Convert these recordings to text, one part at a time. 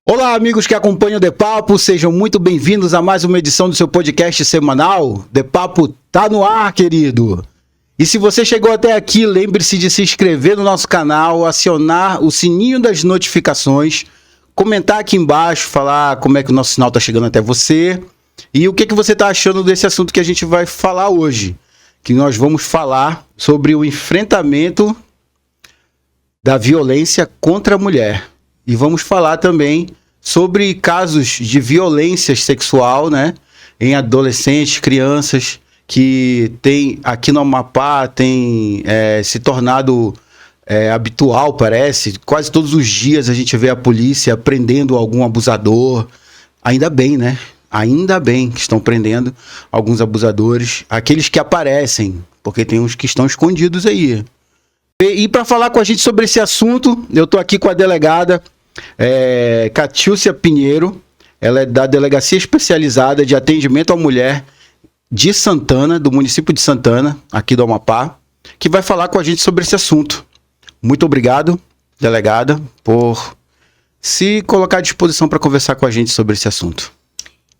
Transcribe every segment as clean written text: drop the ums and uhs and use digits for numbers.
Olá, amigos que acompanham o The Papo, sejam muito bem-vindos a mais uma edição do seu podcast semanal. The Papo tá no ar, querido! E se você chegou até aqui, lembre-se de se inscrever no nosso canal, acionar o sininho das notificações, comentar aqui embaixo, falar como é que o nosso sinal tá chegando até você e o que você tá achando desse assunto que a gente vai falar hoje. Que nós vamos falar sobre o enfrentamento da violência contra a mulher. E vamos falar também sobre casos de violência sexual, né, em adolescentes, crianças, que tem aqui no Amapá tem se tornado habitual, parece. Quase todos os dias a gente vê a polícia prendendo algum abusador. Ainda bem, né? Ainda bem que estão prendendo alguns abusadores, aqueles que aparecem, porque tem uns que estão escondidos aí. E para falar com a gente sobre esse assunto, eu estou aqui com a delegada Catiúcia Pinheiro. Ela é da Delegacia Especializada de Atendimento à Mulher de Santana, do município de Santana, aqui do Amapá, que vai falar com a gente sobre esse assunto. Muito obrigado, delegada, por se colocar à disposição para conversar com a gente sobre esse assunto.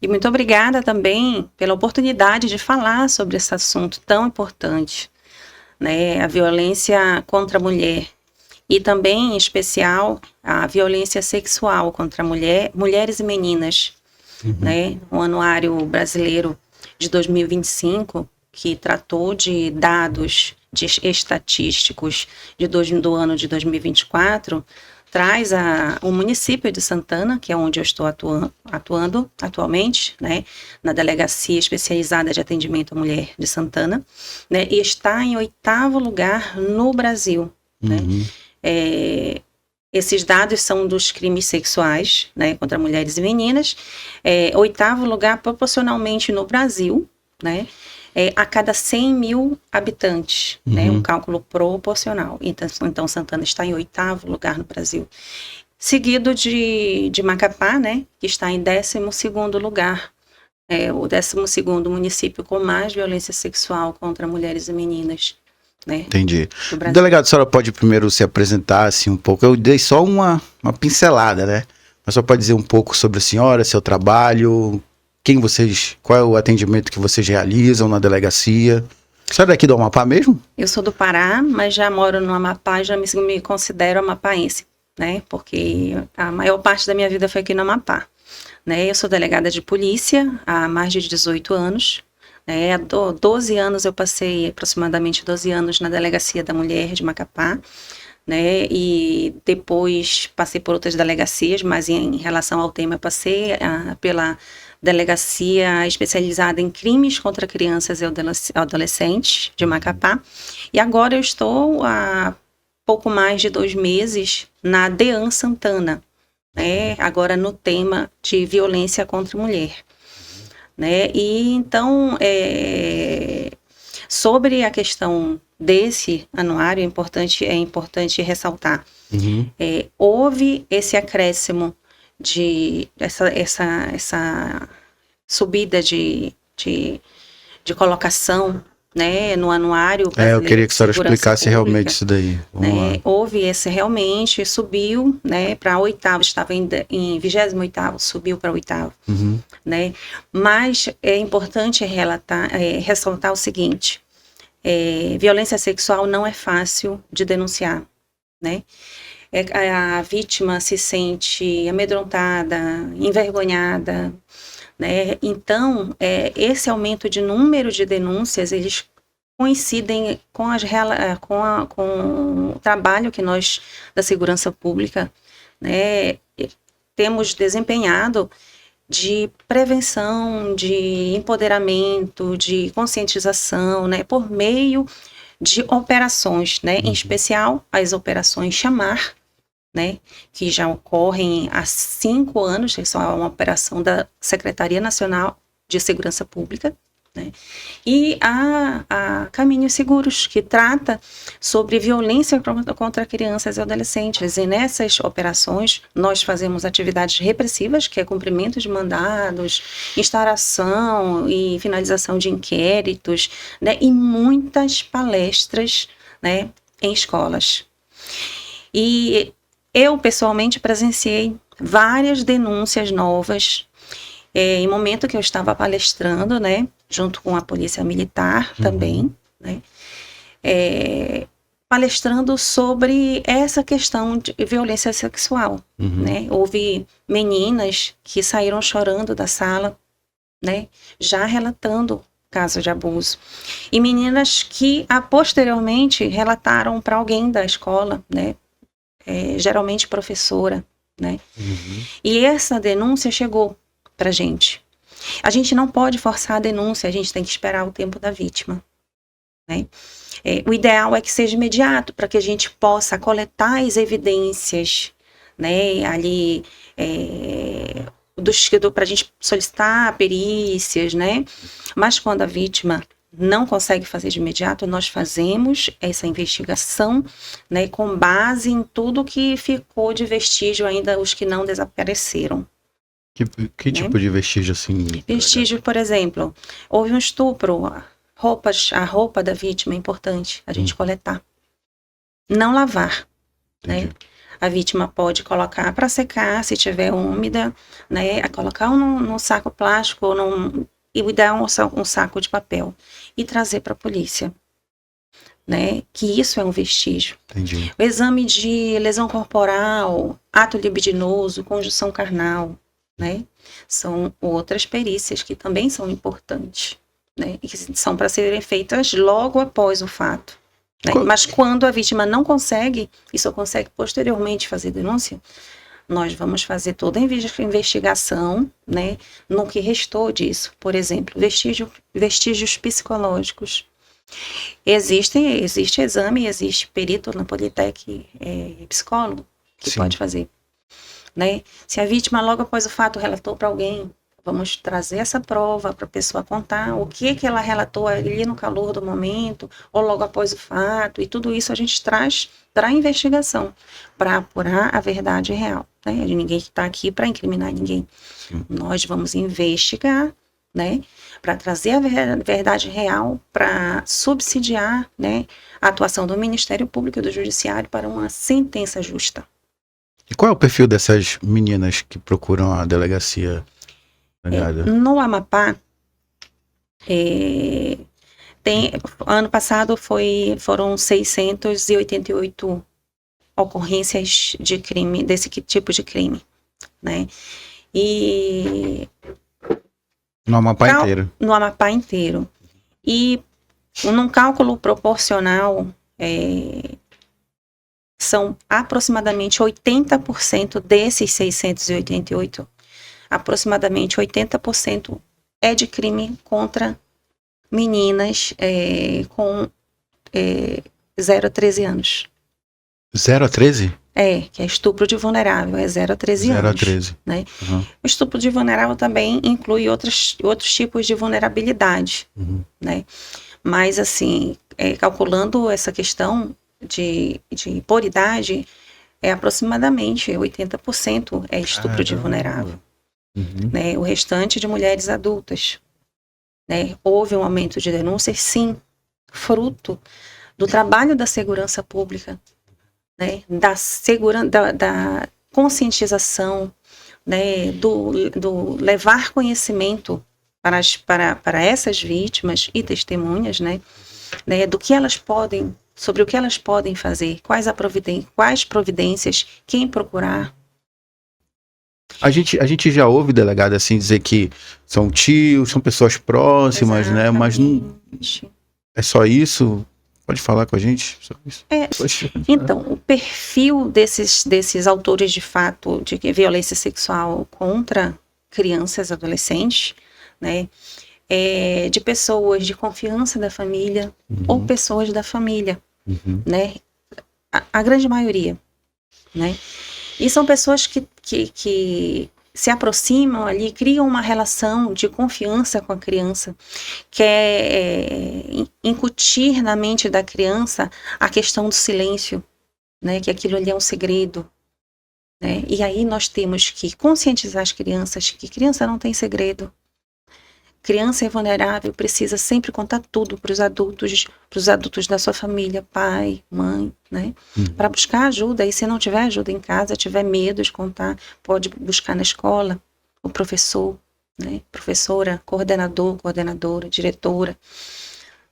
E muito obrigada também pela oportunidade de falar sobre esse assunto tão importante, né? A violência contra a mulher e também, em especial, a violência sexual contra a mulheres e meninas, né? O Anuário Brasileiro de 2025, que tratou de dados estatísticos do ano de 2024, traz o município de Santana, que é onde eu estou atuando atualmente, né, na Delegacia Especializada de Atendimento à Mulher de Santana, né, e está em 8º lugar no Brasil. Né? Esses dados são dos crimes sexuais, né, contra mulheres e meninas. 8º lugar proporcionalmente no Brasil, né, a cada 100 mil habitantes, né, um cálculo proporcional. Então Santana está em 8º lugar no Brasil. Seguido de Macapá, né, que está em 12º lugar. O 12º município com mais violência sexual contra mulheres e meninas. Né? Entendi. Delegado, a senhora pode primeiro se apresentar assim um pouco? Eu dei só uma pincelada, né? Mas só pode dizer um pouco sobre a senhora, seu trabalho, qual é o atendimento que vocês realizam na delegacia? A senhora é daqui do Amapá mesmo? Eu sou do Pará, mas já moro no Amapá e já me considero amapaense, né? Porque a maior parte da minha vida foi aqui no Amapá. Né? Eu sou delegada de polícia há mais de 18 anos. Há 12 anos eu passei, aproximadamente 12 anos na Delegacia da Mulher de Macapá, né, e depois passei por outras delegacias, mas em relação ao tema eu passei pela Delegacia Especializada em Crimes contra Crianças e Adolescentes de Macapá, e agora eu estou há pouco mais de 2 meses na DEAN Santana, né, agora no tema de violência contra a mulher. Né? E então, sobre a questão desse anuário, é importante ressaltar. Houve esse acréscimo de essa subida de colocação, né, no anuário brasileiro. Eu queria que a senhora explicasse realmente isso daí. Né, houve esse, realmente subiu, né, para 8º, estava em 28º, subiu para 8º. Né? Mas é importante ressaltar o seguinte: violência sexual não é fácil de denunciar, né? A vítima se sente amedrontada, envergonhada, né? Então, esse aumento de número de denúncias, eles coincidem com o trabalho que nós, da segurança pública, né, temos desempenhado de prevenção, de empoderamento, de conscientização, né, por meio de operações, né, em especial as operações Chamar, né, que já ocorrem há 5 anos, que é uma operação da Secretaria Nacional de Segurança Pública, né, e a Caminhos Seguros, que trata sobre violência contra crianças e adolescentes. E nessas operações nós fazemos atividades repressivas, que é cumprimento de mandados, instauração e finalização de inquéritos, né, e muitas palestras, né, em escolas. E Eu, pessoalmente, presenciei várias denúncias novas em momento que eu estava palestrando, né, junto com a Polícia Militar também, né, palestrando sobre essa questão de violência sexual, né. Houve meninas que saíram chorando da sala, né, já relatando casos de abuso. E meninas que, posteriormente, relataram para alguém da escola, né, geralmente professora, né. E essa denúncia chegou pra gente. A gente não pode forçar a denúncia, a gente tem que esperar o tempo da vítima, né. O ideal é que seja imediato, para que a gente possa coletar as evidências, né, ali, para a gente solicitar perícias, né, mas quando a vítima não consegue fazer de imediato, nós fazemos essa investigação, né, com base em tudo que ficou de vestígio ainda, os que não desapareceram. Que tipo de vestígio, assim? Vestígio, por exemplo, houve um estupro, a roupa da vítima é importante a gente coletar. Não lavar, né? A vítima pode colocar para secar, se tiver úmida, né? Colocar num saco plástico ou e dar um saco de papel e trazer para a polícia, né? Que isso é um vestígio. Entendi. O exame de lesão corporal, ato libidinoso, conjunção carnal, né? São outras perícias que também são importantes, né? E que são para serem feitas logo após o fato, né? Mas quando a vítima não consegue, e só consegue posteriormente fazer denúncia, nós vamos fazer toda a investigação, né, no que restou disso. Por exemplo, vestígios psicológicos. Existe exame, existe perito na Politec, psicólogo, que pode fazer, né? Se a vítima, logo após o fato, relatou para alguém, vamos trazer essa prova para a pessoa contar o que ela relatou ali no calor do momento, ou logo após o fato, e tudo isso a gente traz para a investigação, para apurar a verdade real, né? Ninguém está aqui para incriminar ninguém. Nós vamos investigar, né, para trazer a verdade real, para subsidiar, né, a atuação do Ministério Público e do Judiciário para uma sentença justa. E qual é o perfil dessas meninas que procuram a delegacia? No Amapá, ano passado foram 688 ocorrências de crime, desse tipo de crime, né? E no Amapá inteiro? No Amapá inteiro. E num cálculo proporcional, são aproximadamente 80% desses 688, aproximadamente 80% é de crime contra meninas com 0 a 13 anos. 0 a 13? Que é estupro de vulnerável, é 0 a 13 anos. 0 a 13. Né? O estupro de vulnerável também inclui outros tipos de vulnerabilidade, né? Mas, assim, calculando essa questão de por idade, aproximadamente 80% é estupro de vulnerável. Né? O restante de mulheres adultas. Né? Houve um aumento de denúncias, sim, fruto do trabalho da segurança pública, né? Da conscientização, né? do levar conhecimento para essas vítimas e testemunhas, né? Do que elas podem, sobre o que elas podem fazer, quais providências, quem procurar. A gente já ouve, delegado, assim, dizer que são tios, são pessoas próximas, né? Mas não é só isso? Pode falar com a gente sobre isso? Então, o perfil desses autores de fato de violência sexual contra crianças e adolescentes, né? De pessoas de confiança da família ou pessoas da família, né? A grande maioria, né? E são pessoas que se aproximam ali, criam uma relação de confiança com a criança, que incutir na mente da criança a questão do silêncio, né? Que aquilo ali é um segredo, né? E aí nós temos que conscientizar as crianças que criança não tem segredo. criança é vulnerável, precisa sempre contar tudo para os adultos da sua família, pai, mãe, né? Para buscar ajuda. E se não tiver ajuda em casa, tiver medo de contar, pode buscar na escola, o professor, né? Professora, coordenador, coordenadora, diretora,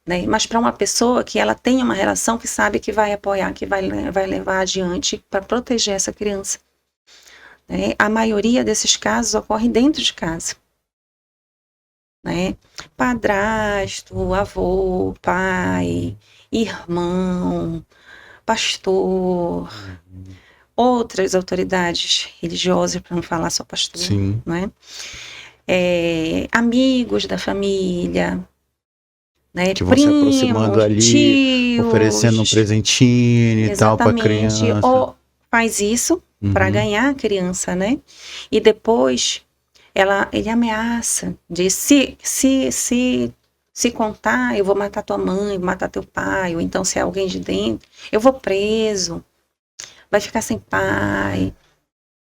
né? Mas para uma pessoa que ela tem uma relação, que sabe que vai apoiar, que vai levar adiante para proteger essa criança. Né? A maioria desses casos ocorre dentro de casa. Né? Padrasto, avô, pai, irmão, pastor, outras autoridades religiosas, para não falar só pastor, Sim. né? Amigos da família, né? Que vão se aproximando ali, tios, oferecendo um presentinho e tal para criança. Ou faz isso para ganhar a criança, né? E depois ele ameaça de se contar, eu vou matar tua mãe, vou matar teu pai, ou então se é alguém de dentro, eu vou preso, vai ficar sem pai,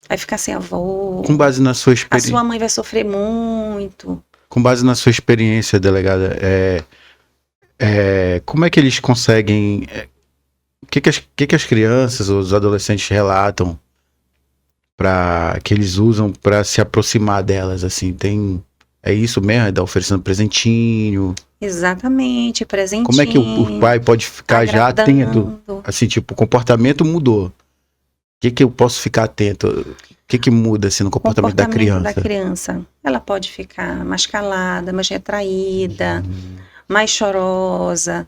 vai ficar sem avô. Com base na sua experiência. A sua mãe vai sofrer muito. Com base na sua experiência, delegada, como é que eles conseguem... O que as crianças ou os adolescentes relatam que eles usam para se aproximar delas, assim? É isso mesmo? É dar oferecendo presentinho? Exatamente, presentinho. Como é que o pai pode ficar já atento? Assim, tipo, o comportamento mudou. O que eu posso ficar atento? O que muda, assim, no comportamento da criança? Ela pode ficar mais calada, mais retraída, mais chorosa,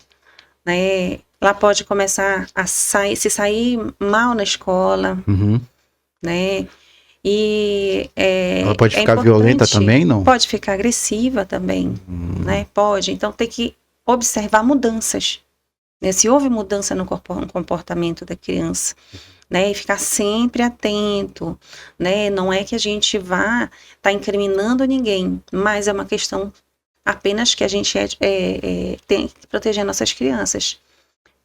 né? Ela pode começar a se sair mal na escola, né? E ela pode ficar violenta também, não? Pode ficar agressiva também, né? Pode. Então tem que observar mudanças, né? Se houve mudança no comportamento da criança, né? E ficar sempre atento, né? Não é que a gente vá estar incriminando ninguém, mas é uma questão apenas que a gente tem que proteger nossas crianças.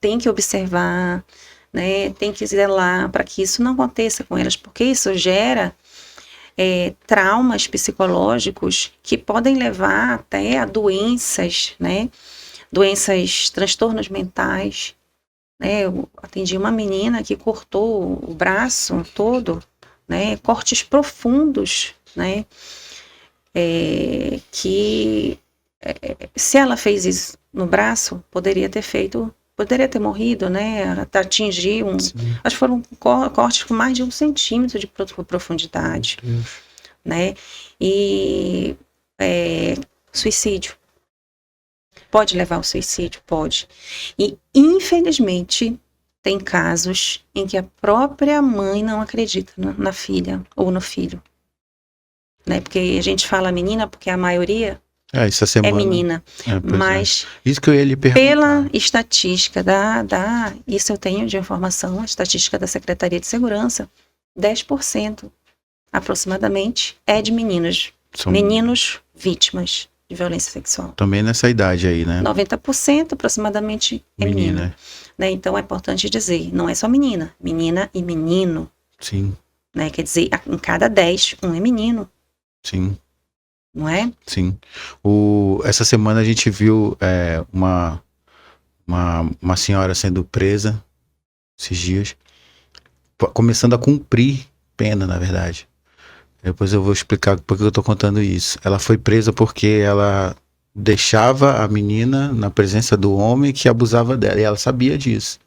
Tem que observar, né? Tem que zelar para que isso não aconteça com elas, porque isso gera traumas psicológicos que podem levar até a doenças, né? Doenças, transtornos mentais. Né? Eu atendi uma menina que cortou o braço todo, né? Cortes profundos, né? Que se ela fez isso no braço, poderia ter morrido, né? Atingir acho que foram cortes com mais de 1 centímetro de profundidade, né? E suicídio. Pode levar ao suicídio? Pode. E, infelizmente, tem casos em que a própria mãe não acredita na filha ou no filho. Né? Porque a gente fala menina porque a maioria essa semana, é menina. Mas isso que eu ia lhe perguntar. Pela estatística isso eu tenho de informação, a estatística da Secretaria de Segurança, 10% aproximadamente é de meninos. Meninos vítimas de violência sexual. Também nessa idade aí, né? 90% aproximadamente é menina. Né? Então é importante dizer, não é só menina e menino. Sim. Né? Quer dizer, em cada 10, um é menino. Sim. Não é? Sim. Essa semana a gente viu uma senhora sendo presa, esses dias, começando a cumprir pena, na verdade. Depois eu vou explicar por que eu tô contando isso. Ela foi presa porque ela deixava a menina na presença do homem que abusava dela, e ela sabia disso.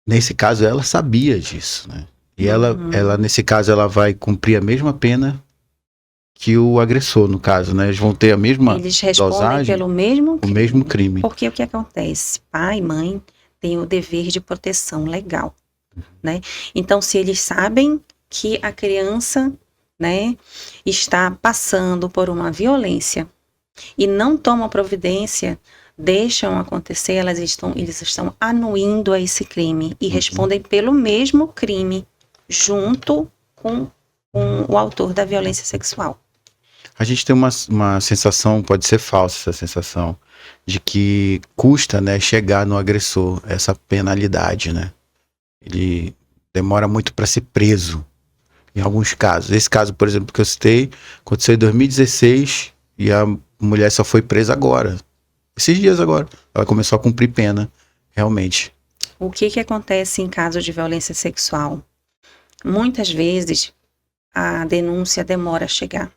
Nesse caso, ela sabia disso, né? E ela, nesse caso, ela vai cumprir a mesma pena que o agressor, no caso, né? Eles vão ter a mesma dosagem. Eles respondem pelo mesmo crime. O mesmo crime. Porque o que acontece? Pai e mãe têm o dever de proteção legal, né? Então, se eles sabem que a criança, né, está passando por uma violência e não tomam providência, deixam acontecer, eles estão anuindo a esse crime e respondem pelo mesmo crime junto com o autor da violência sexual. A gente tem uma sensação, pode ser falsa essa sensação, de que custa, né, chegar no agressor, essa penalidade, né? Ele demora muito para ser preso, em alguns casos. Esse caso, por exemplo, que eu citei, aconteceu em 2016, E a mulher só foi presa agora. Esses dias agora. Ela começou a cumprir pena, realmente. O que acontece em caso de violência sexual? Muitas vezes a denúncia demora a chegar.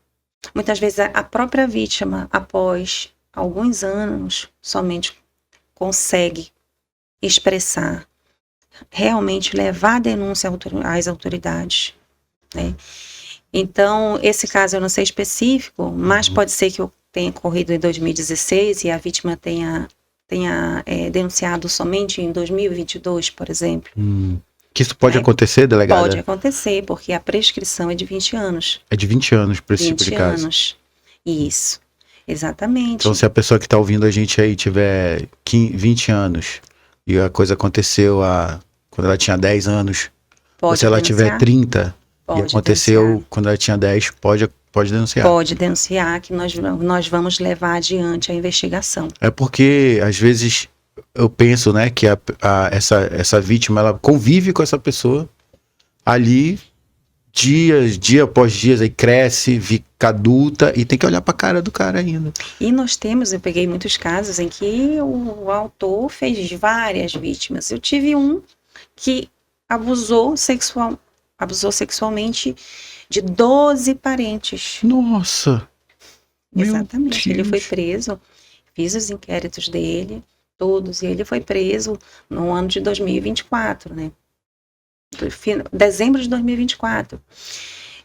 Muitas vezes a própria vítima, após alguns anos, somente consegue expressar, realmente levar a denúncia às autoridades, né? Então, esse caso eu não sei específico, mas pode ser que eu tenha ocorrido em 2016 e a vítima tenha denunciado somente em 2022, por exemplo. Que isso pode acontecer, delegada? Pode acontecer, porque a prescrição é de 20 anos. É de 20 anos para esse tipo de caso. 20 anos. Isso. Exatamente. Então, se a pessoa que está ouvindo a gente aí tiver 20 anos e a coisa aconteceu quando ela tinha 10 anos, ou se ela tiver 30 e aconteceu quando ela tinha 10, pode denunciar. Pode denunciar, que nós vamos levar adiante a investigação. É porque, às vezes, eu penso, né, que essa vítima, ela convive com essa pessoa ali, dia após dia, aí cresce, fica adulta e tem que olhar pra cara do cara ainda. E eu peguei muitos casos em que o autor fez várias vítimas. Eu tive um que abusou sexualmente de 12 parentes. Nossa! Exatamente. Ele foi preso, fiz os inquéritos dele, todos, e ele foi preso no ano de 2024, né? Dezembro de 2024.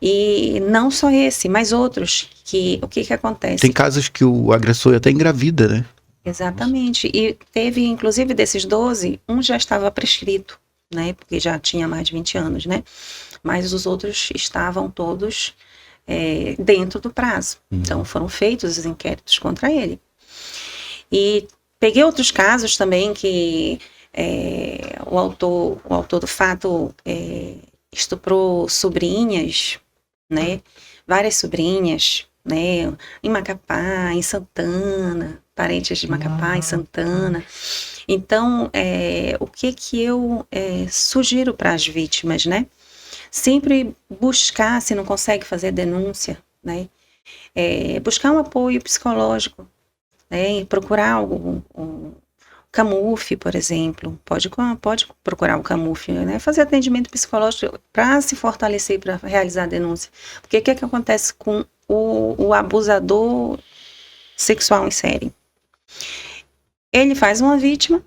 E não só esse, mas outros. O que acontece? Tem casos que o agressor até engravida, né? Exatamente. E teve, inclusive, desses 12, um já estava prescrito, né? Porque já tinha mais de 20 anos, né? Mas os outros estavam todos dentro do prazo. Então, foram feitos os inquéritos contra ele. E peguei outros casos também que o autor do fato estuprou sobrinhas, né? Várias sobrinhas, né? Em Macapá, em Santana, parentes de Macapá, em Santana. Então, o que eu sugiro para as vítimas, né? Sempre buscar, se não consegue fazer denúncia, né? Buscar um apoio psicológico, né? Procurar um CAMUF, por exemplo, pode procurar o CAMUF, né? Fazer atendimento psicológico para se fortalecer, para realizar a denúncia. Porque o que acontece com o abusador sexual em série? Ele faz uma vítima,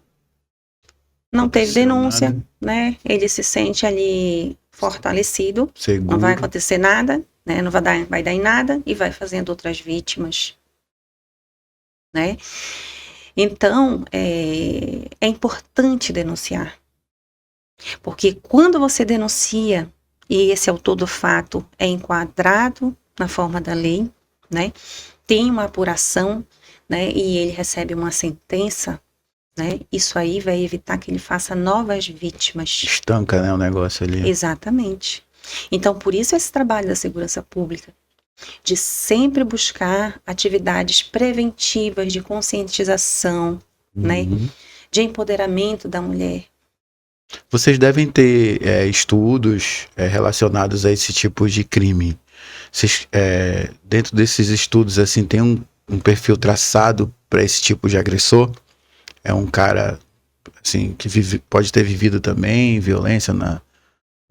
não teve denúncia, né? Ele se sente ali fortalecido, seguro. Não vai acontecer nada, né? Não vai dar em nada e vai fazendo outras vítimas, né? Então, é importante denunciar. Porque quando você denuncia e esse autor do fato é enquadrado na forma da lei, né? Tem uma apuração, né? E ele recebe uma sentença, né? Isso aí vai evitar que ele faça novas vítimas. Estanca, né, o negócio ali. Exatamente. Então, por isso esse trabalho da segurança pública, de sempre buscar atividades preventivas de conscientização, né, de empoderamento da mulher. Vocês devem ter estudos relacionados a esse tipo de crime. Vocês, dentro desses estudos, assim, tem um perfil traçado para esse tipo de agressor? É um cara, assim, que pode ter vivido também violência na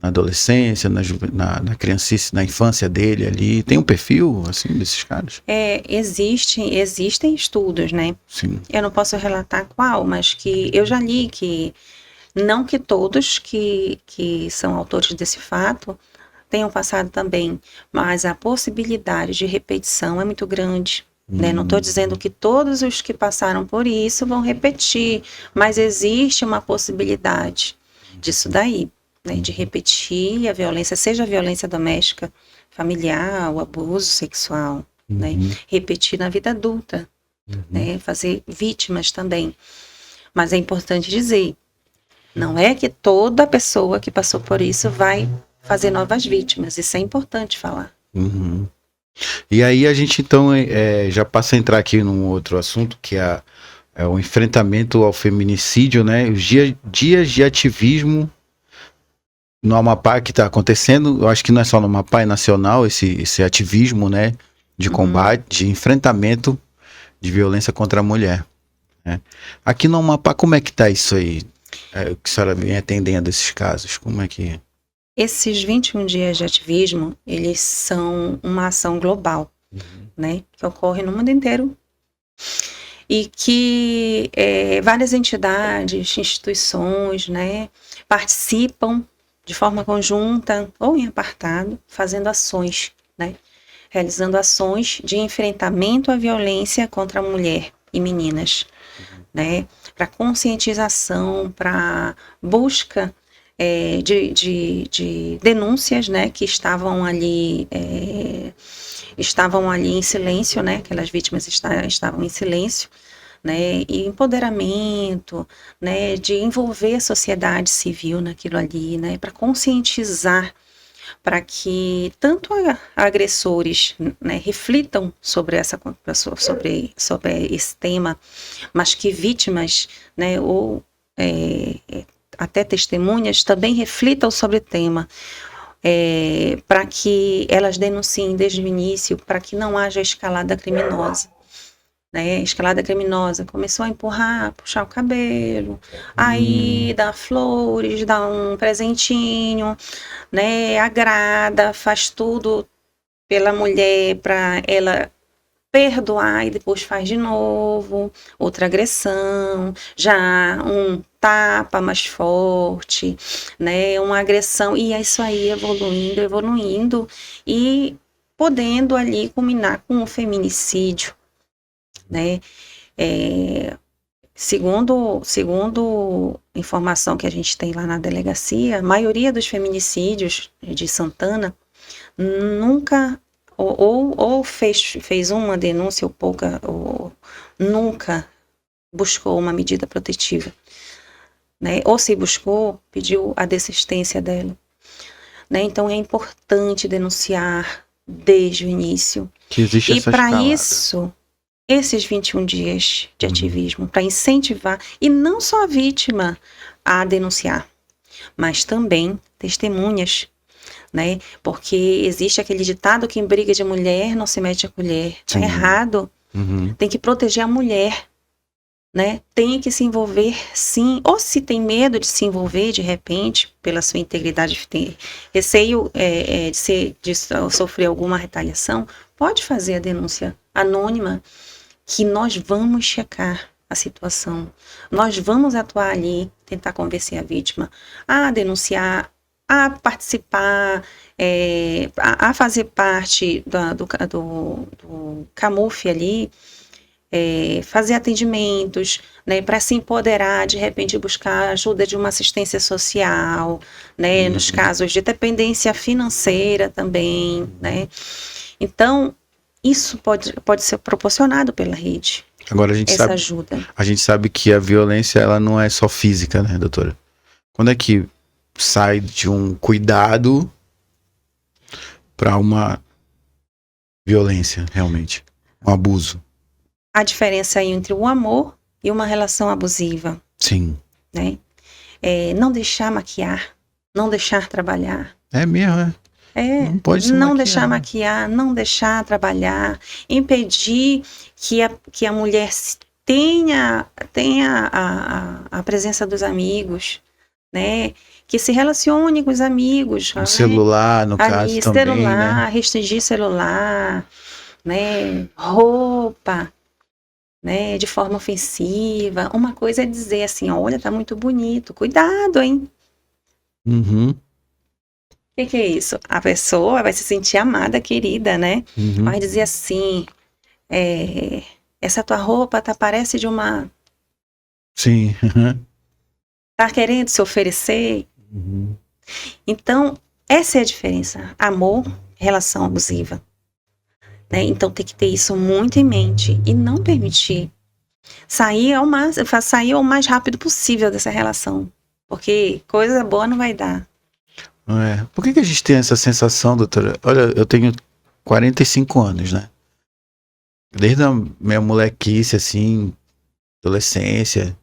adolescência, na criancice, na infância dele ali. Tem um perfil, assim, desses caras? Existem estudos, né? Sim. Eu não posso relatar qual, mas que eu já li que, não que todos que são autores desse fato tenham passado também, mas a possibilidade de repetição é muito grande. Né? Não estou dizendo que todos os que passaram por isso vão repetir, mas existe uma possibilidade disso daí. Né, de repetir a violência, seja a violência doméstica, familiar, o abuso sexual, né, repetir na vida adulta, né, fazer vítimas também. Mas é importante dizer, não é que toda pessoa que passou por isso vai fazer novas vítimas, isso é importante falar. E aí a gente então já passa a entrar aqui num outro assunto, que é o enfrentamento ao feminicídio, né, os dias de ativismo no Amapá que está acontecendo. Eu acho que não é só no Amapá, é nacional esse ativismo, né? de combate, de enfrentamento de violência contra a mulher, né? Aqui no Amapá, como é que tá isso aí? O que a senhora vem atendendo esses casos? Como é que... Esses 21 dias de ativismo, eles são uma ação global, né? Que ocorre no mundo inteiro e que várias entidades, instituições, né, participam de forma conjunta ou em apartado, fazendo ações, né, realizando ações de enfrentamento à violência contra a mulher e meninas, né, para conscientização, para busca de denúncias, né, que estavam ali em silêncio, né, aquelas vítimas estavam em silêncio, né, e empoderamento, né, de envolver a sociedade civil naquilo ali, né, para conscientizar, para que tanto agressores, né, reflitam sobre esse tema, mas que vítimas, né, ou até testemunhas também reflitam sobre o tema, para que elas denunciem desde o início, para que não haja escalada criminosa. Né, escalada criminosa, começou a empurrar, puxar o cabelo, aí dá flores, dá um presentinho, né, agrada, faz tudo pela mulher para ela perdoar e depois faz de novo, outra agressão, já um tapa mais forte, né, uma agressão, e é isso aí evoluindo e podendo ali culminar com um feminicídio, né? Segundo informação que a gente tem lá na delegacia, a maioria dos feminicídios de Santana nunca ou fez uma denúncia ou nunca buscou uma medida protetiva, né? Ou se buscou, pediu a desistência dela, né? Então é importante denunciar desde o início. Que existe essa escalada. E para isso, esses 21 dias de ativismo, para incentivar, e não só a vítima a denunciar, mas também testemunhas, né? Porque existe aquele ditado que em briga de mulher não se mete a colher. É errado. Tem que proteger a mulher, né? Tem que se envolver, sim. Ou se tem medo de se envolver, de repente, pela sua integridade, tem receio de sofrer alguma retaliação, pode fazer a denúncia anônima, que nós vamos checar a situação. Nós vamos atuar ali, tentar convencer a vítima a denunciar, a participar, a fazer parte do CAMUF ali, fazer atendimentos, né, para se empoderar, de repente buscar ajuda de uma assistência social, né, nos casos de dependência financeira também, né. Então, isso pode ser proporcionado pela rede. Agora ajuda. A gente sabe que a violência, ela não é só física, né, doutora? Quando é que sai de um cuidado para uma violência, realmente? Um abuso? A diferença aí entre o amor e uma relação abusiva. Sim. Né? Não deixar maquiar, não deixar trabalhar. É mesmo, né? Não pode se não deixar maquiar, não deixar trabalhar, impedir que a mulher tenha a presença dos amigos, né? Que se relacione com os amigos. O celular, no caso, também, celular, né? restringir celular, né? Roupa, né? De forma ofensiva. Uma coisa é dizer assim, olha, tá muito bonito, cuidado, hein? O que é isso? A pessoa vai se sentir amada, querida, né? Vai dizer assim, essa tua roupa parece de uma... Sim. Tá querendo se oferecer? Então, essa é a diferença. Amor, relação abusiva. Né? Então, tem que ter isso muito em mente e não permitir sair ao mais rápido possível dessa relação. Porque coisa boa não vai dar. Por que a gente tem essa sensação, doutora? Olha, eu tenho 45 anos, né? Desde a minha molequice, assim, adolescência,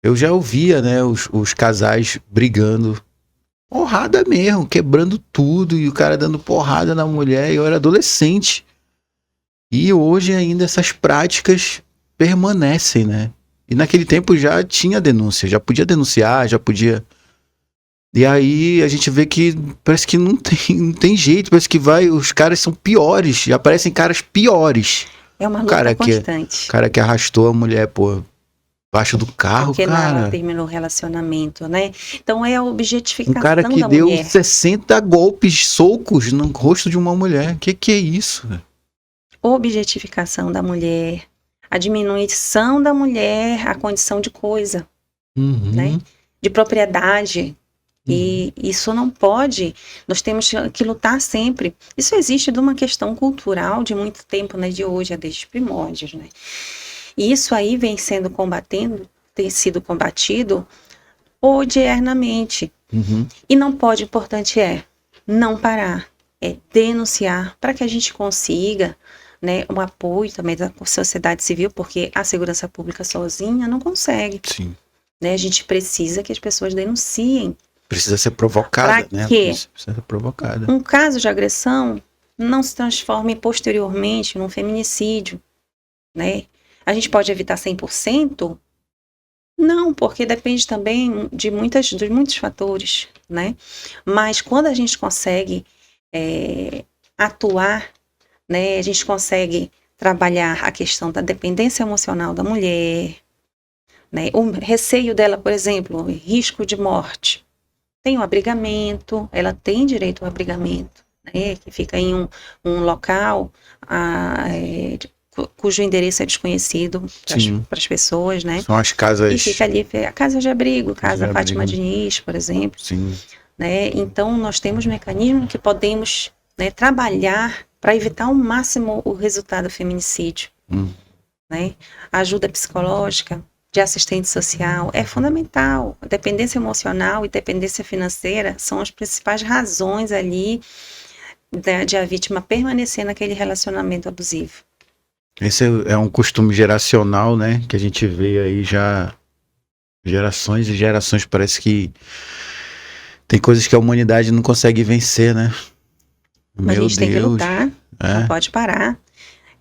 eu já ouvia, né, os casais brigando, porrada mesmo, quebrando tudo, e o cara dando porrada na mulher, e eu era adolescente. E hoje ainda essas práticas permanecem, né? E naquele tempo já tinha denúncia, já podia denunciar, já podia... E aí a gente vê que parece que não tem jeito, parece que os caras são piores, já aparecem caras piores. É uma O luta cara constante. o cara que arrastou a mulher, pô, embaixo do carro, Porque cara. ela terminou o relacionamento, né? Então é a Um objetificação cara que da deu mulher. 60 golpes, socos no rosto de uma mulher. Que é isso? Objetificação da mulher, a diminuição da mulher, a condição de coisa, né? De propriedade. E isso não pode, nós temos que lutar sempre. Isso existe de uma questão cultural de muito tempo, né? De hoje, desde os primórdios, né? E isso aí vem sendo tem sido combatido odiernamente. E não pode, o importante é não parar, é denunciar para que a gente consiga, né, um apoio também da sociedade civil, porque a segurança pública sozinha não consegue. Sim. Né? A gente precisa que as pessoas denunciem. Precisa ser provocada, pra né? Que precisa ser provocada. Um caso de agressão não se transforme posteriormente num feminicídio, né? A gente pode evitar 100%? Não, porque depende também de muitos fatores, né? Mas quando a gente consegue atuar, né? A gente consegue trabalhar a questão da dependência emocional da mulher, né? O receio dela, por exemplo, risco de morte. Tem o abrigamento, ela tem direito ao abrigamento, né? Que fica em um local cujo endereço é desconhecido para as pessoas, né? São as casas... E fica ali a casa de abrigo, Casa Fátima Diniz, por exemplo. Sim. Né? Então, nós temos mecanismos que podemos, né, trabalhar para evitar ao máximo o resultado do feminicídio. Né? A ajuda psicológica, de assistente social, é fundamental. A dependência emocional e dependência financeira são as principais razões ali de a vítima permanecer naquele relacionamento abusivo. Esse é um costume geracional, né? Que a gente vê aí já gerações e gerações. Parece que tem coisas que a humanidade não consegue vencer, né? Mas a gente tem que lutar, não pode parar.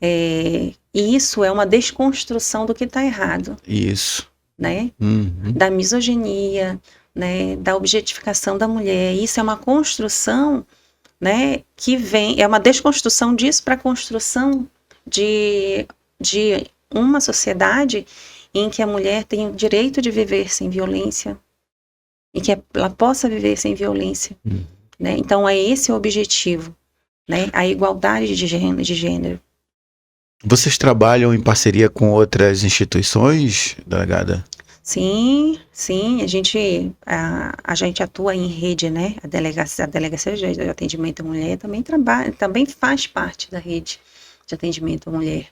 E isso é uma desconstrução do que está errado. Isso. Né? Da misoginia, né? Da objetificação da mulher. Isso é uma construção, né? Que vem, é uma desconstrução disso para a construção de uma sociedade em que a mulher tem o direito de viver sem violência, e que ela possa viver sem violência. Né? Então é esse o objetivo, né? A igualdade de gênero. Vocês trabalham em parceria com outras instituições, delegada? Sim, a gente atua em rede, né? A delegacia de atendimento à mulher também faz parte da rede de atendimento à mulher.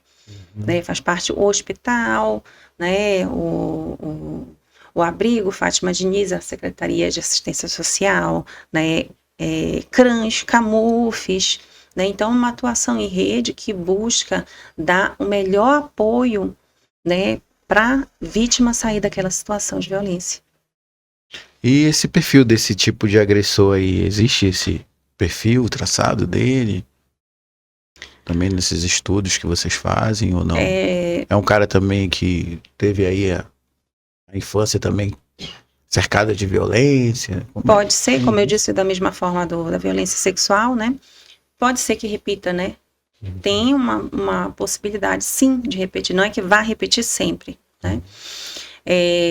Né? Faz parte o hospital, né? O abrigo Fátima Diniz, a Secretaria de Assistência Social, né? CRANS, CAMUFES, né? Então, uma atuação em rede que busca dar o melhor apoio, né, para a vítima sair daquela situação de violência. E esse perfil desse tipo de agressor aí, existe esse perfil traçado dele? Também nesses estudos que vocês fazem ou não? É um cara também que teve aí a infância também cercada de violência? Pode ser, como eu disse, da mesma forma da violência sexual, né? Pode ser que repita, né? Tem uma possibilidade, sim, de repetir. Não é que vá repetir sempre, né?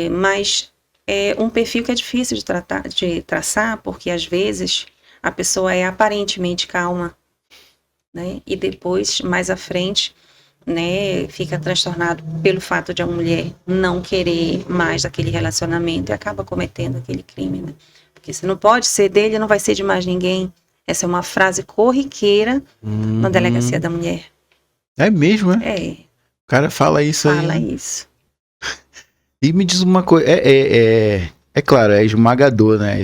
Mas é um perfil que é difícil de traçar, porque às vezes a pessoa é aparentemente calma, né? E depois, mais à frente, né, fica transtornado pelo fato de a mulher não querer mais aquele relacionamento e acaba cometendo aquele crime, né? Porque se não pode ser dele, não vai ser de mais ninguém. Essa é uma frase corriqueira na delegacia da mulher. É mesmo, é? É. O cara fala isso aí. Fala isso. E me diz uma coisa, é claro, é esmagador, né,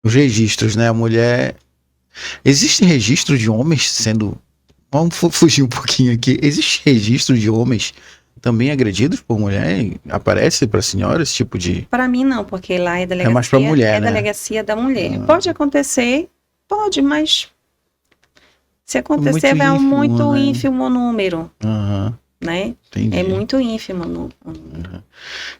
os registros, né, a mulher... Existe registro de homens sendo... Vamos fugir um pouquinho aqui. Existe registro de homens também agredidos por mulher? Aparece para a senhora esse tipo de... Para mim não, porque lá é delegacia, mais para mulher, né? Delegacia da mulher. Pode acontecer, pode, mas Se acontecer, vai um muito né? ínfimo número, Aham, né? entendi. É muito ínfimo o número.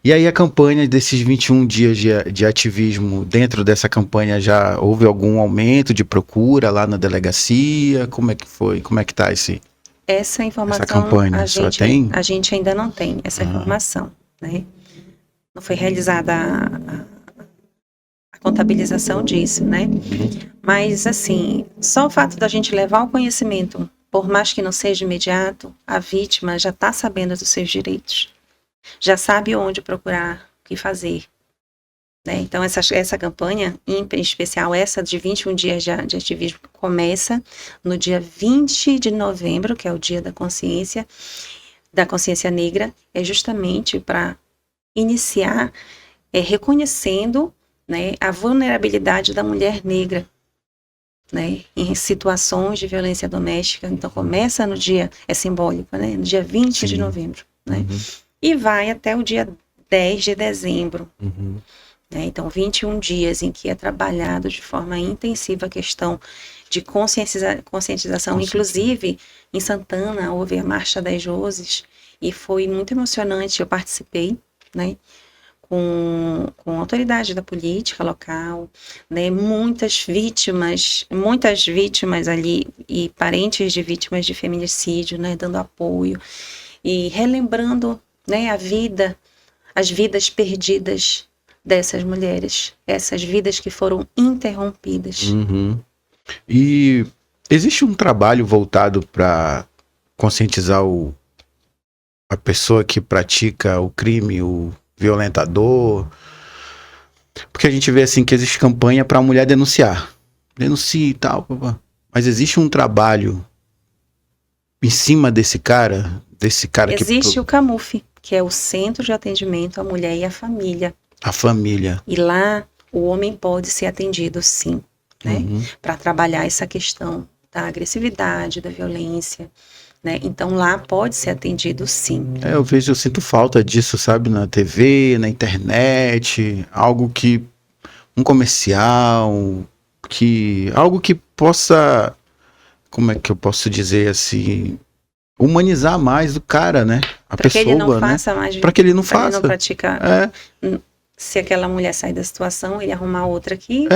E aí a campanha desses 21 dias de ativismo, dentro dessa campanha já houve algum aumento de procura lá na delegacia? Como é que foi? Como é que tá Essa essa informação campanha? Só tem? a gente ainda não tem essa informação, né? Não foi realizada a contabilização disso, né? Mas, assim, só o fato da gente levar o conhecimento, por mais que não seja imediato, a vítima já está sabendo dos seus direitos, já sabe onde procurar, o que fazer, né? Então, essa campanha, em especial essa de 21 dias de ativismo, começa no dia 20 de novembro, que é o Dia da Consciência Negra, é justamente para iniciar reconhecendo, né, a vulnerabilidade da mulher negra, né, em situações de violência doméstica. Então começa no dia, é simbólico, né, no dia 20 de novembro, né, e vai até o dia 10 de dezembro. Né, então 21 dias em que é trabalhado de forma intensiva a questão de conscientização. Inclusive, em Santana houve a Marcha das Rosas e foi muito emocionante, eu participei, né, com autoridade da política local, né, muitas vítimas ali e parentes de vítimas de feminicídio, né, dando apoio e relembrando, né, as vidas perdidas dessas mulheres, essas vidas que foram interrompidas. E existe um trabalho voltado para conscientizar a pessoa que pratica o crime, o violentador? Porque a gente vê assim que existe campanha para a mulher denunciar. Denuncie e tal. Mas existe um trabalho em cima desse cara Existe o CAMUF, que é o Centro de Atendimento à Mulher e à Família. A família. E lá o homem pode ser atendido, sim, né? Para trabalhar essa questão da agressividade, da violência, né? Então lá pode ser atendido, sim. Eu sinto falta disso, sabe? Na TV, na internet, um comercial, algo que possa, como é que eu posso dizer assim, humanizar mais o cara, né? A pra pessoa, que ele não né? faça mais, para que ele não pra faça. ele não praticar. Se aquela mulher sair da situação, ele arrumar outra que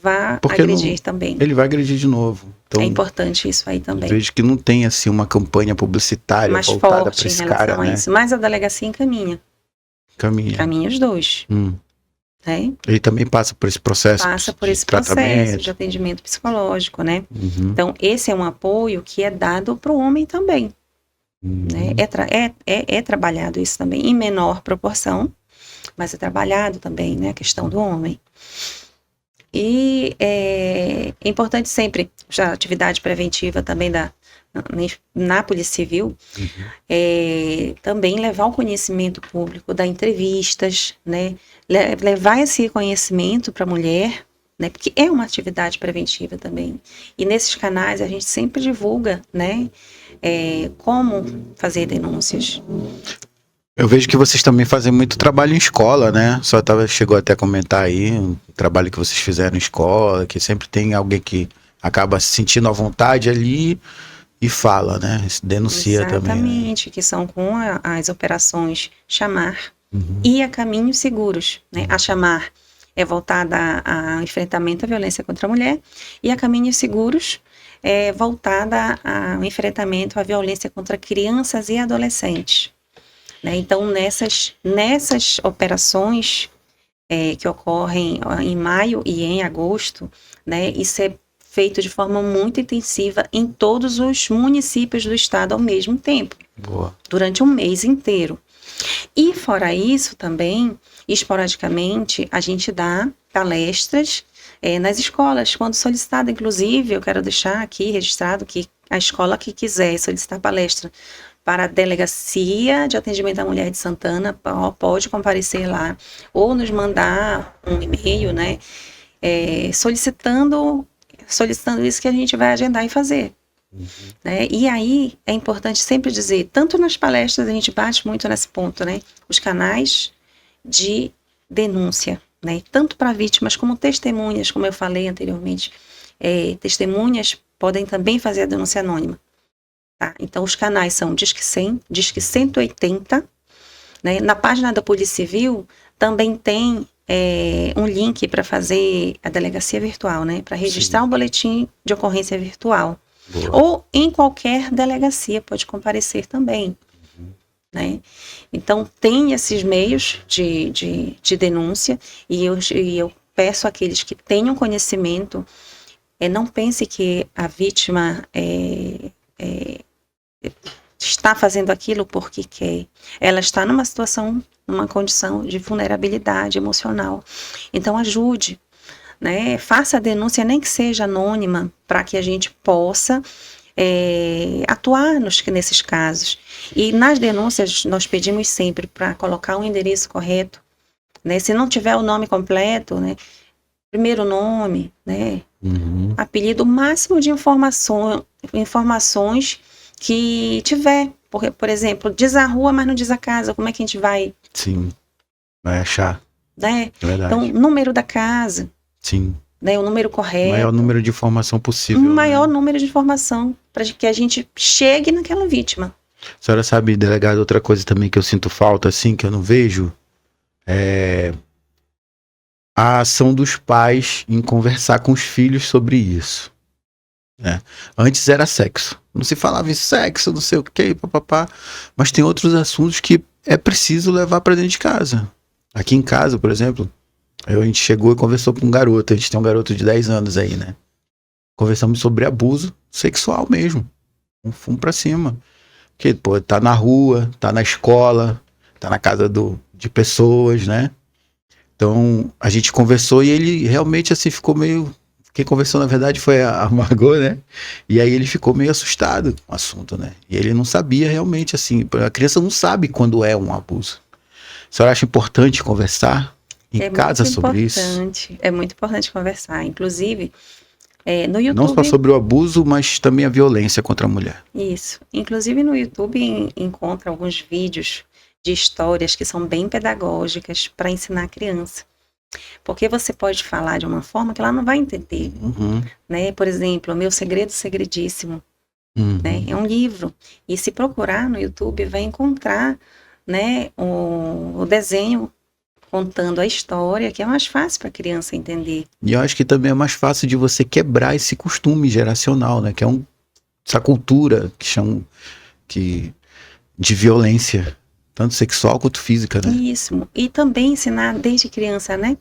vá agredir também. Ele vai agredir de novo. Então, é importante isso aí também. Vejo que não tem assim uma campanha publicitária mais voltada forte para esse em relação cara, a né? isso. Mas a delegacia encaminha. Caminha os dois. Né? Ele também passa por esse processo. Passa por esse processo de atendimento psicológico, né? Então, esse é um apoio que é dado para o homem também. Né? É trabalhado isso também, em menor proporção, mas é trabalhado também, né, a questão do homem. E é importante sempre, a atividade preventiva também na Polícia Civil, também levar o conhecimento público, dar entrevistas, né, levar esse conhecimento para a mulher, né, porque é uma atividade preventiva também. E nesses canais a gente sempre divulga, né, como fazer denúncias. Eu vejo que vocês também fazem muito trabalho em escola, né? Chegou até a comentar aí um trabalho que vocês fizeram em escola, que sempre tem alguém que acaba se sentindo à vontade ali e fala, né? Denuncia também. Exatamente, né? Que são com as operações Chamar e a Caminhos Seguros, né? A Chamar é voltada ao enfrentamento à violência contra a mulher e a Caminhos Seguros é voltada ao enfrentamento à violência contra crianças e adolescentes. Né? Então, nessas operações que ocorrem em maio e em agosto, né, isso é feito de forma muito intensiva em todos os municípios do estado ao mesmo tempo, durante um mês inteiro. E fora isso também, esporadicamente, a gente dá palestras nas escolas, quando solicitado. Inclusive, eu quero deixar aqui registrado que a escola que quiser solicitar palestra para a Delegacia de Atendimento à Mulher de Santana, pode comparecer lá, ou nos mandar um e-mail, né, solicitando isso que a gente vai agendar e fazer. Né? E aí, é importante sempre dizer, tanto nas palestras, a gente bate muito nesse ponto, né, os canais de denúncia, né, tanto para vítimas como testemunhas, como eu falei anteriormente, testemunhas podem também fazer a denúncia anônima. Tá? Então, os canais são Disque 100, Disque 180. Né? Na página da Polícia Civil também tem um link para fazer a delegacia virtual, né? Para registrar um boletim de ocorrência virtual. Boa. Ou em qualquer delegacia, pode comparecer também. Né? Então, tem esses meios de denúncia e eu peço àqueles que tenham conhecimento, não pense que a vítima está fazendo aquilo porque quer. Ela está numa situação, numa condição de vulnerabilidade emocional. Então, ajude, né? Faça a denúncia, nem que seja anônima, para que a gente possa atuar nesses casos. E nas denúncias, nós pedimos sempre para colocar um endereço correto, né? Se não tiver o nome completo, né? Primeiro nome, né? Apelido, o máximo de informações que tiver. Porque, por exemplo, diz a rua, mas não diz a casa. Como é que a gente vai? Sim, vai achar. Né? É verdade. Então, número da casa. Sim. Né? O número correto. O maior número de informação possível. Um maior número de informação para que a gente chegue naquela vítima. A senhora sabe, delegado, outra coisa também que eu sinto falta, assim, que eu não vejo, é a ação dos pais em conversar com os filhos sobre isso. Né? Antes era sexo. Não se falava em sexo, não sei o que, papapá. Mas tem outros assuntos que é preciso levar para dentro de casa. Aqui em casa, por exemplo, a gente chegou e conversou com um garoto. A gente tem um garoto de 10 anos aí, né? Conversamos sobre abuso sexual mesmo. Fomos pra cima. Porque, pô, tá na rua, tá na escola, tá na casa de pessoas, né? Então, a gente conversou e ele realmente, assim, ficou meio... Quem conversou, na verdade, foi a Margot, né? E aí ele ficou meio assustado com o assunto, né? E ele não sabia realmente, assim... A criança não sabe quando é um abuso. A senhora acha importante conversar em casa sobre isso? É muito importante conversar. Inclusive, no YouTube... Não só sobre o abuso, mas também a violência contra a mulher. Isso. Inclusive, no YouTube encontra alguns vídeos de histórias que são bem pedagógicas para ensinar a criança. Porque você pode falar de uma forma que ela não vai entender. Né? Por exemplo, O Meu Segredo Segredíssimo. Né? É um livro. E se procurar no YouTube, vai encontrar, né, o desenho contando a história, que é mais fácil para a criança entender. E eu acho que também é mais fácil de você quebrar esse costume geracional, né? Que é essa cultura que chamam de violência, tanto sexual quanto física, né? Isso. E também ensinar desde criança, né?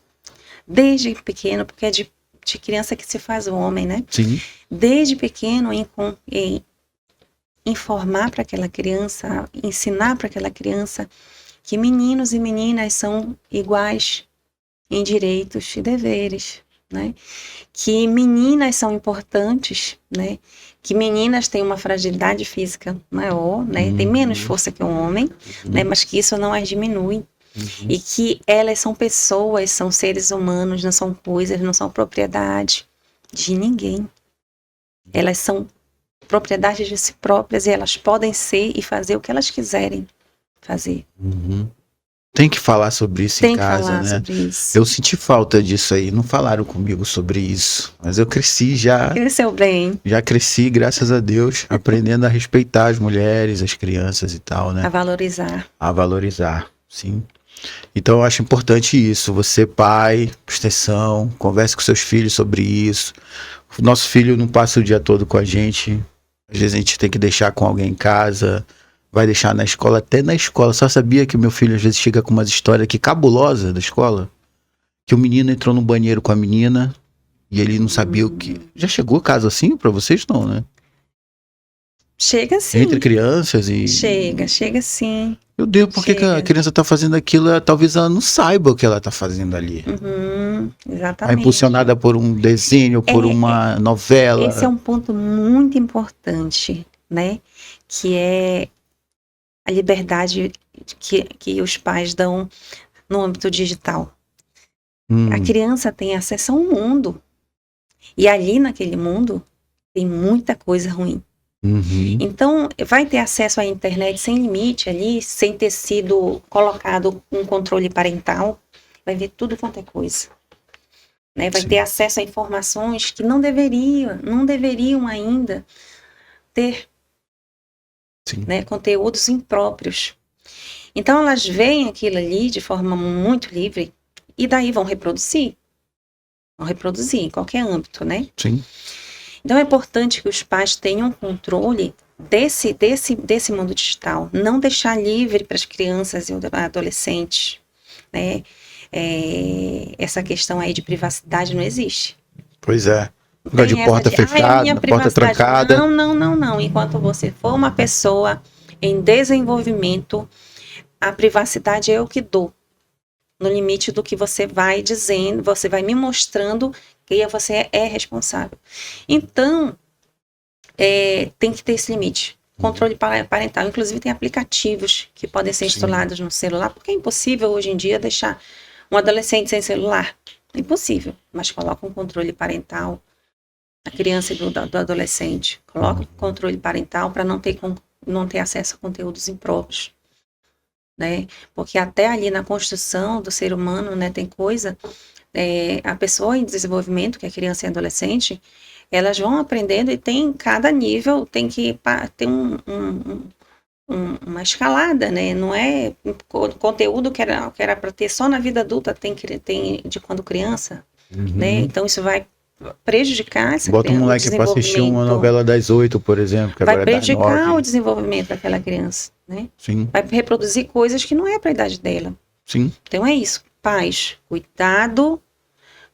Desde pequeno, porque é de criança que se faz o homem, né? Sim. Desde pequeno, informar para aquela criança, ensinar para aquela criança que meninos e meninas são iguais em direitos e deveres, né? Que meninas são importantes, né? Que meninas têm uma fragilidade física maior, né? Tem menos força que um homem, né? Mas que isso não as diminui. E que elas são pessoas, são seres humanos, não são coisas, não são propriedade de ninguém. Elas são propriedade de si próprias e elas podem ser e fazer o que elas quiserem fazer. Tem que falar sobre isso em casa, falar né? Sobre isso. Eu senti falta disso aí, não falaram comigo sobre isso, mas eu cresci já. Cresceu bem. Já cresci, graças a Deus, aprendendo a respeitar as mulheres, as crianças e tal, né? A valorizar. A valorizar, sim. Então eu acho importante isso, você pai, preste atenção, converse com seus filhos sobre isso. O nosso filho não passa o dia todo com a gente, às vezes a gente tem que deixar com alguém em casa, vai deixar na escola, até na escola. Só sabia que o meu filho às vezes chega com umas histórias aqui cabulosas da escola, que o menino entrou no banheiro com a menina e ele não sabia o que... Já chegou caso assim pra vocês? Não, né? Chega sim. Entre crianças e... Chega sim. Meu Deus, por que a criança tá fazendo aquilo? Talvez ela não saiba o que ela tá fazendo ali. Exatamente. É impulsionada por um desenho, por uma novela. Esse é um ponto muito importante, né? Que é a liberdade que os pais dão no âmbito digital. A criança tem acesso a um mundo. E ali naquele mundo tem muita coisa ruim. Então, vai ter acesso à internet sem limite ali, sem ter sido colocado um controle parental, vai ver tudo quanto é coisa. né? Vai Sim. ter acesso a informações que não deveriam ainda ter, Sim. né? Conteúdos impróprios. Então, elas veem aquilo ali de forma muito livre e daí vão reproduzir. Vão reproduzir em qualquer âmbito, né? Sim. Então, é importante que os pais tenham controle desse mundo digital. Não deixar livre para as crianças e adolescentes, né? Essa questão aí de privacidade não existe. Pois é. Não Lugar de tem porta essa de, é a minha fechada, porta privacidade. trancada. Não. Enquanto você for uma pessoa em desenvolvimento, a privacidade é eu que dou. No limite do que você vai dizendo, você vai me mostrando que você é responsável. Então, tem que ter esse limite. Controle parental. Inclusive, tem aplicativos que podem ser instalados no celular, porque é impossível hoje em dia deixar um adolescente sem celular. É impossível. Mas coloca um controle parental. A criança e do adolescente. Coloca um controle parental para não ter acesso a conteúdos impróprios. Né? Porque até ali na construção do ser humano, né, tem coisa, a pessoa em desenvolvimento, que é criança e adolescente, elas vão aprendendo e tem cada nível, tem que ter uma escalada, né? Não é conteúdo que era para ter só na vida adulta, tem de quando criança, né? Então isso vai prejudicar essa Bota um criança, moleque para assistir uma novela das 8, por exemplo, que vai agora é das 9. prejudicar o desenvolvimento daquela criança, né? Sim. Vai reproduzir coisas que não é para a idade dela. Sim. Então é isso. Pais, cuidado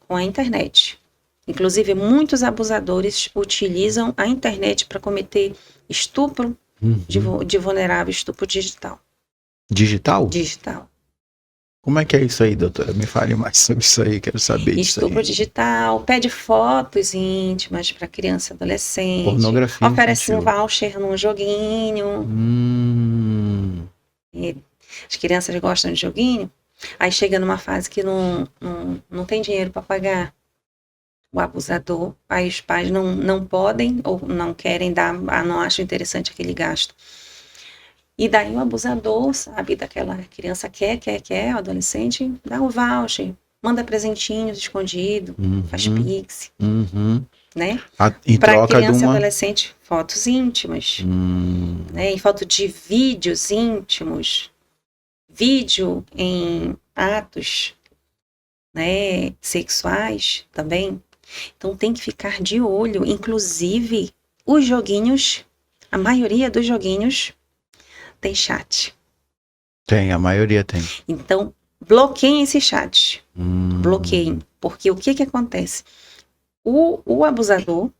com a internet. Inclusive, muitos abusadores utilizam a internet para cometer estupro de vulnerável, estupro digital. Digital? Digital. Como é que é isso aí, doutora? Me fale mais sobre isso aí, quero saber disso aí. Estupro digital, pede fotos íntimas para criança e adolescente. Pornografia oferece infantil. um voucher num joguinho. E as crianças gostam de joguinho. Aí chega numa fase que não tem dinheiro para pagar. O abusador, aí os pais não podem ou não querem dar, não acham interessante aquele gasto. E daí o abusador, sabe, daquela criança quer, o adolescente, dá um voucher, manda presentinhos escondido, faz pix, né? Em para troca criança de e uma... adolescente, fotos íntimas, né? E foto de vídeos íntimos, vídeo em atos, né, sexuais também. Então tem que ficar de olho. Inclusive, os joguinhos, a maioria dos joguinhos tem chat. Tem, a maioria tem. Então, bloqueiem esse chat. Bloqueiem. Porque o que acontece? O abusador,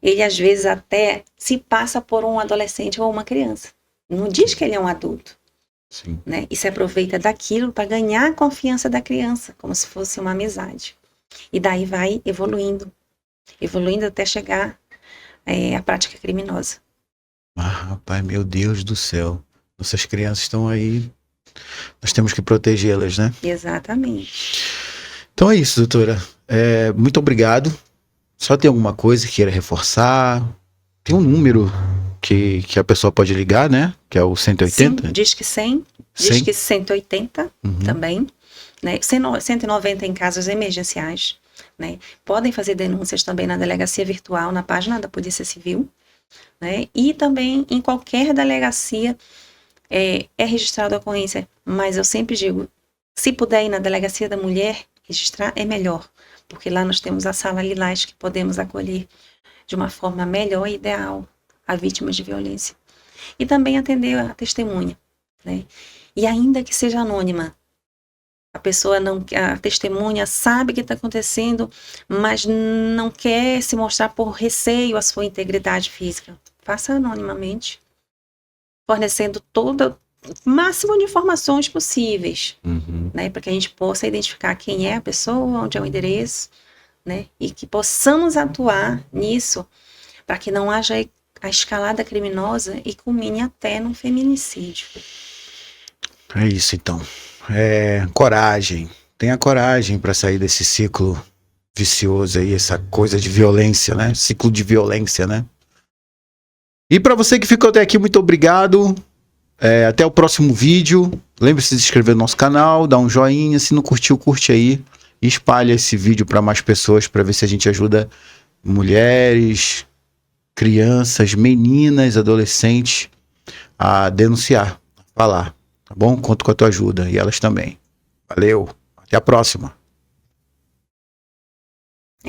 ele às vezes até se passa por um adolescente ou uma criança. Não diz que ele é um adulto. Sim. Né? E se aproveita daquilo para ganhar a confiança da criança, como se fosse uma amizade. E daí vai evoluindo até chegar à prática criminosa. Rapaz, meu Deus do céu. Nossas crianças estão aí, nós temos que protegê-las, né? Exatamente. Então é isso, doutora. Muito obrigado. Só tem alguma coisa que queira reforçar? Tem um número que a pessoa pode ligar, né? Que é o 180? Sim, Disque 100, Disque 180 também. Né? 190 em casos emergenciais. Né? Podem fazer denúncias também na delegacia virtual, na página da Polícia Civil. Né? E também em qualquer delegacia é registrada a ocorrência. Mas eu sempre digo, se puder ir na delegacia da mulher, registrar é melhor. Porque lá nós temos a sala lilás que podemos acolher de uma forma melhor e ideal a vítima de violência. E também atender a testemunha. Né? E ainda que seja anônima, a testemunha sabe o que está acontecendo, mas não quer se mostrar por receio à sua integridade física. Faça anonimamente, fornecendo todo o máximo de informações possíveis, né, para que a gente possa identificar quem é a pessoa, onde é o endereço, né, e que possamos atuar nisso para que não haja a escalada criminosa e culmine até no feminicídio. É isso, então. Coragem. Tenha coragem para sair desse ciclo vicioso aí, essa coisa de violência, né? Ciclo de violência, né? E para você que ficou até aqui, muito obrigado. Até o próximo vídeo. Lembre-se de se inscrever no nosso canal, dar um joinha. Se não curtiu, curte aí. e espalha esse vídeo para mais pessoas para ver se a gente ajuda mulheres, crianças, meninas, adolescentes a denunciar, a falar, tá bom? Conto com a tua ajuda e elas também. Valeu, até a próxima.